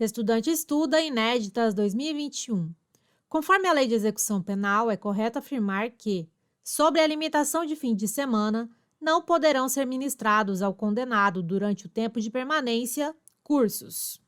Estudante estuda inéditas 2021. Conforme a Lei de Execução Penal, é correto afirmar que, sobre a limitação de fim de semana, não poderão ser ministrados ao condenado durante o tempo de permanência cursos.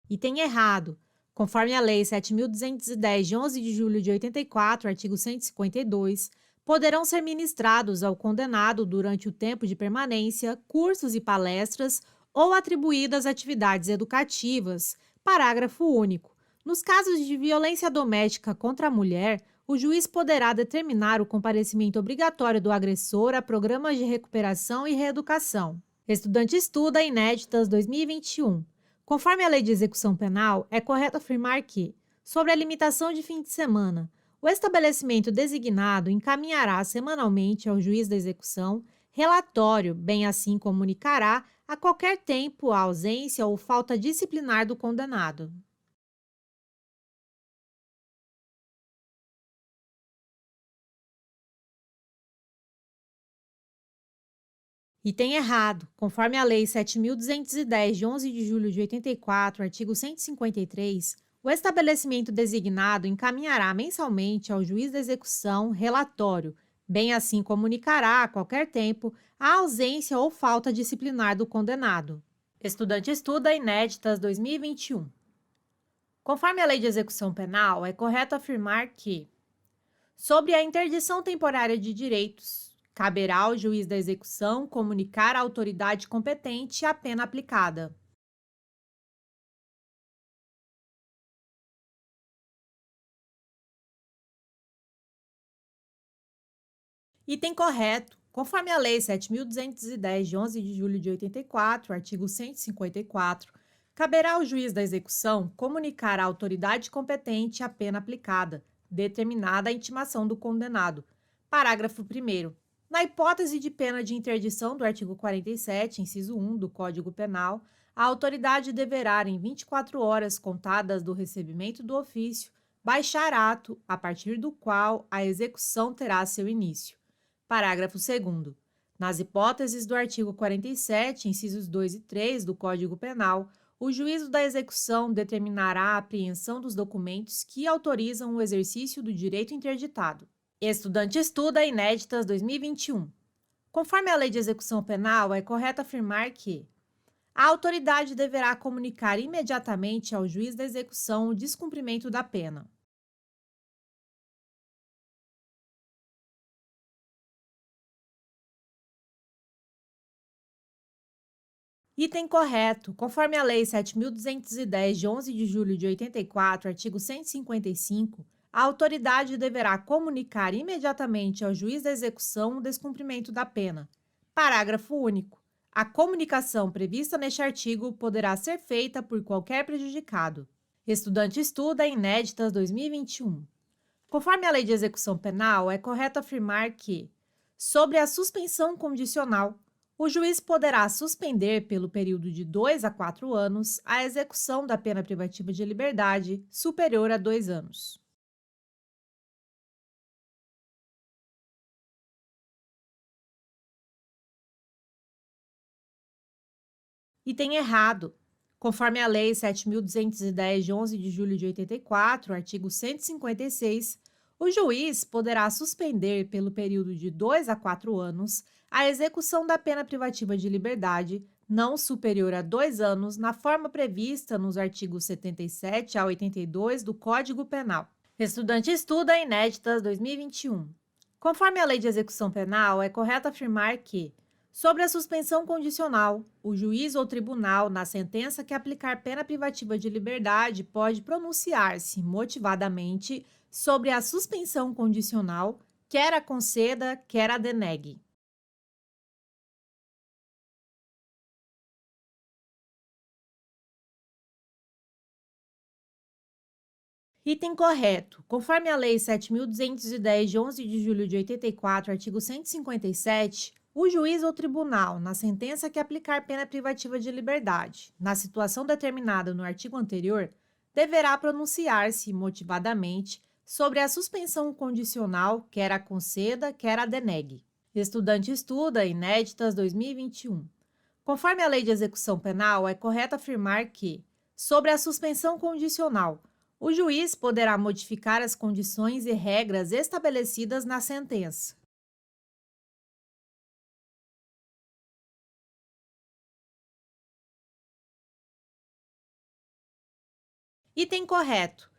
E tem errado. Conforme a Lei 7.210, de 11 de julho de 84, artigo 152, poderão ser ministrados ao condenado durante o tempo de permanência cursos e palestras ou atribuídas atividades educativas. Parágrafo único. Nos casos de violência doméstica contra a mulher, o juiz poderá determinar o comparecimento obrigatório do agressor a programas de recuperação e reeducação. Estudante estuda inéditas 2021. Conforme a Lei de Execução Penal, é correto afirmar que, sobre a limitação de fim de semana, o estabelecimento designado encaminhará semanalmente ao juiz da execução relatório, bem assim comunicará a qualquer tempo a ausência ou falta disciplinar do condenado. E tem errado. Conforme a Lei 7.210, de 11 de julho de 84, artigo 153, o estabelecimento designado encaminhará mensalmente ao juiz da execução relatório, bem assim comunicará a qualquer tempo a ausência ou falta disciplinar do condenado. Estudante estuda inéditas 2021. Conforme a Lei de Execução Penal, é correto afirmar que sobre a interdição temporária de direitos, caberá ao juiz da execução comunicar à autoridade competente a pena aplicada. Item correto. Conforme a Lei 7.210, de 11 de julho de 84, artigo 154, caberá ao juiz da execução comunicar à autoridade competente a pena aplicada, determinada a intimação do condenado. Parágrafo 1º. Na hipótese de pena de interdição do artigo 47, inciso 1 do Código Penal, a autoridade deverá, em 24 horas contadas do recebimento do ofício, baixar ato a partir do qual a execução terá seu início. Parágrafo 2º. Nas hipóteses do artigo 47, incisos 2 e 3 do Código Penal, o juízo da execução determinará a apreensão dos documentos que autorizam o exercício do direito interditado. Estudante estuda inéditas 2021. Conforme a Lei de Execução Penal, é correto afirmar que a autoridade deverá comunicar imediatamente ao juiz da execução o descumprimento da pena. Item correto. Conforme a Lei 7.210, de 11 de julho de 84, artigo 155, a autoridade deverá comunicar imediatamente ao juiz da execução o descumprimento da pena. Parágrafo único. A comunicação prevista neste artigo poderá ser feita por qualquer prejudicado. Estudante estuda inéditas 2021. Conforme a Lei de Execução Penal, é correto afirmar que, sobre a suspensão condicional, o juiz poderá suspender, pelo período de 2 a 4 anos, a execução da pena privativa de liberdade superior a 2 anos. E tem errado. Conforme a Lei 7.210, de 11 de julho de 84, artigo 156, o juiz poderá suspender, pelo período de 2 a 4 anos, a execução da pena privativa de liberdade não superior a 2 anos, na forma prevista nos artigos 77 a 82 do Código Penal. Estudante estuda inéditas 2021. Conforme a Lei de Execução Penal, é correto afirmar que, sobre a suspensão condicional, o juiz ou tribunal, na sentença que aplicar pena privativa de liberdade, pode pronunciar-se motivadamente sobre a suspensão condicional, quer a conceda, quer a denegue. Item correto. Conforme a Lei 7.210, de 11 de julho de 84, artigo 157, o juiz ou tribunal, na sentença que aplicar pena privativa de liberdade, na situação determinada no artigo anterior, deverá pronunciar-se motivadamente sobre a suspensão condicional, quer a conceda, quer a denegue. Estudante estuda, inéditas 2021. Conforme a Lei de Execução Penal, é correto afirmar que, sobre a suspensão condicional, o juiz poderá modificar as condições e regras estabelecidas na sentença. Item correto.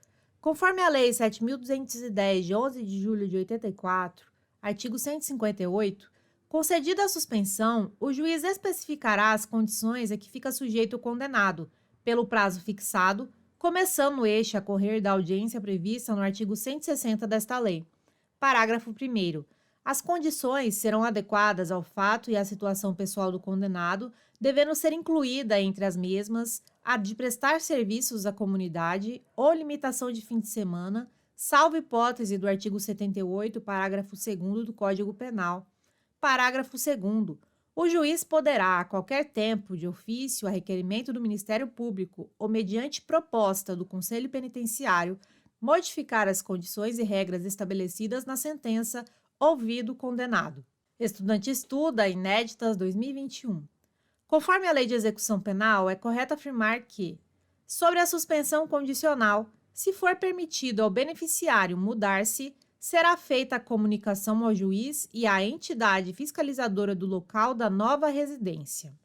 Conforme a Lei 7.210, de 11 de julho de 84, artigo 158, concedida a suspensão, o juiz especificará as condições a que fica sujeito o condenado, pelo prazo fixado, começando este a correr da audiência prevista no artigo 160 desta lei. Parágrafo 1º. As condições serão adequadas ao fato e à situação pessoal do condenado, devendo ser incluída entre as mesmas a de prestar serviços à comunidade ou limitação de fim de semana, salvo hipótese do artigo 78, parágrafo 2º do Código Penal. Parágrafo 2º. O juiz poderá, a qualquer tempo, de ofício, a requerimento do Ministério Público ou mediante proposta do Conselho Penitenciário, modificar as condições e regras estabelecidas na sentença, ouvido o condenado. Estudante estuda, inéditas 2021. Conforme a Lei de Execução Penal, é correto afirmar que, sobre a suspensão condicional, se for permitido ao beneficiário mudar-se, será feita a comunicação ao juiz e à entidade fiscalizadora do local da nova residência.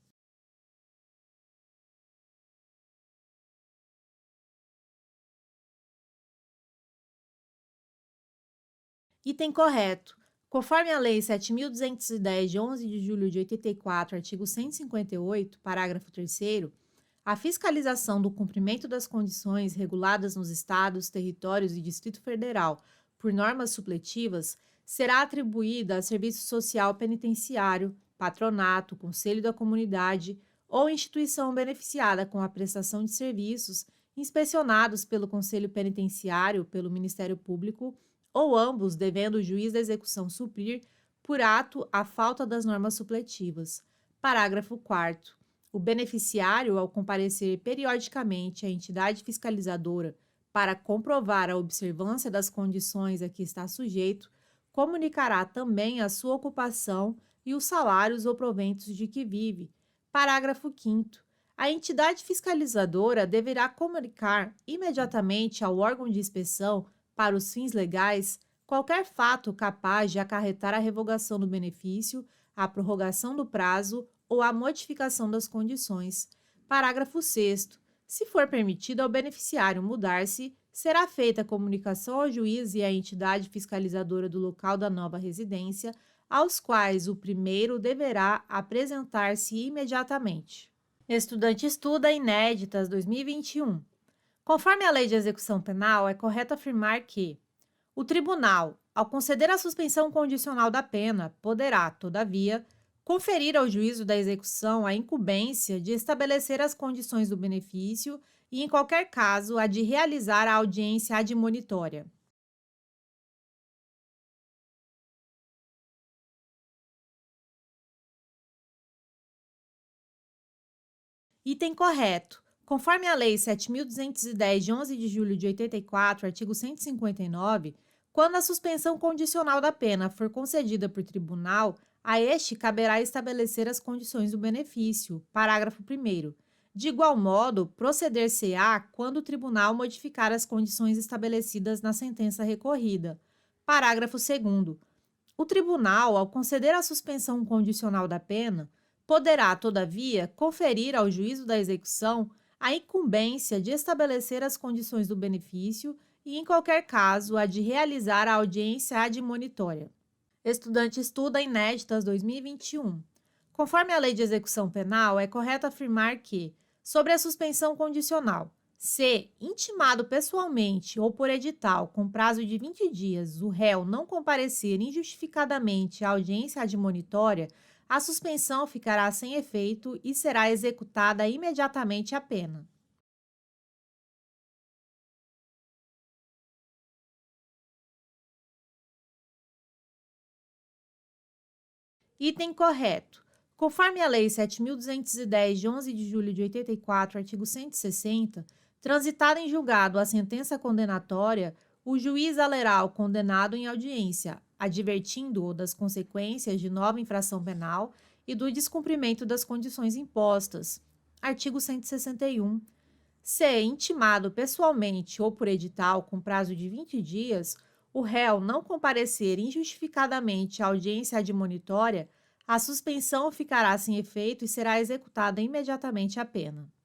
Item correto. Conforme a Lei 7.210, de 11 de julho de 84, artigo 158, parágrafo 3º, a fiscalização do cumprimento das condições reguladas nos estados, territórios e Distrito Federal por normas supletivas será atribuída a Serviço Social Penitenciário, patronato, conselho da comunidade ou instituição beneficiada com a prestação de serviços inspecionados pelo Conselho Penitenciário, pelo Ministério Público ou ambos, devendo o juiz da execução suprir, por ato, a falta das normas supletivas. Parágrafo 4º. O beneficiário, ao comparecer periodicamente à entidade fiscalizadora para comprovar a observância das condições a que está sujeito, comunicará também a sua ocupação e os salários ou proventos de que vive. Parágrafo 5º. A entidade fiscalizadora deverá comunicar imediatamente ao órgão de inspeção, para os fins legais, qualquer fato capaz de acarretar a revogação do benefício, a prorrogação do prazo ou a modificação das condições. Parágrafo 6º. Se for permitido ao beneficiário mudar-se, será feita a comunicação ao juiz e à entidade fiscalizadora do local da nova residência, aos quais o primeiro deverá apresentar-se imediatamente. Estudante estuda, inéditas 2021. Conforme a Lei de Execução Penal, é correto afirmar que o tribunal, ao conceder a suspensão condicional da pena, poderá, todavia, conferir ao juízo da execução a incumbência de estabelecer as condições do benefício e, em qualquer caso, a de realizar a audiência admonitória. Item correto. Conforme a Lei 7.210, de 11 de julho de 84, artigo 159, quando a suspensão condicional da pena for concedida por tribunal, a este caberá estabelecer as condições do benefício. Parágrafo 1º. De igual modo, proceder-se-á quando o tribunal modificar as condições estabelecidas na sentença recorrida. Parágrafo 2º. O tribunal, ao conceder a suspensão condicional da pena, poderá, todavia, conferir ao juízo da execução a incumbência de estabelecer as condições do benefício e, em qualquer caso, a de realizar a audiência admonitória. Estudante estuda, inéditas 2021. Conforme a Lei de Execução Penal, é correto afirmar que, sobre a suspensão condicional, se, intimado pessoalmente ou por edital com prazo de 20 dias, o réu não comparecer injustificadamente à audiência admonitória, a suspensão ficará sem efeito e será executada imediatamente a pena. Item correto. Conforme a Lei 7.210, de 11 de julho de 84, artigo 160, transitada em julgado a sentença condenatória, O juiz a lerá o condenado em audiência, advertindo-o das consequências de nova infração penal e do descumprimento das condições impostas. Artigo 161. Se intimado pessoalmente ou por edital com prazo de 20 dias, o réu não comparecer injustificadamente à audiência admonitória, a suspensão ficará sem efeito e será executada imediatamente a pena.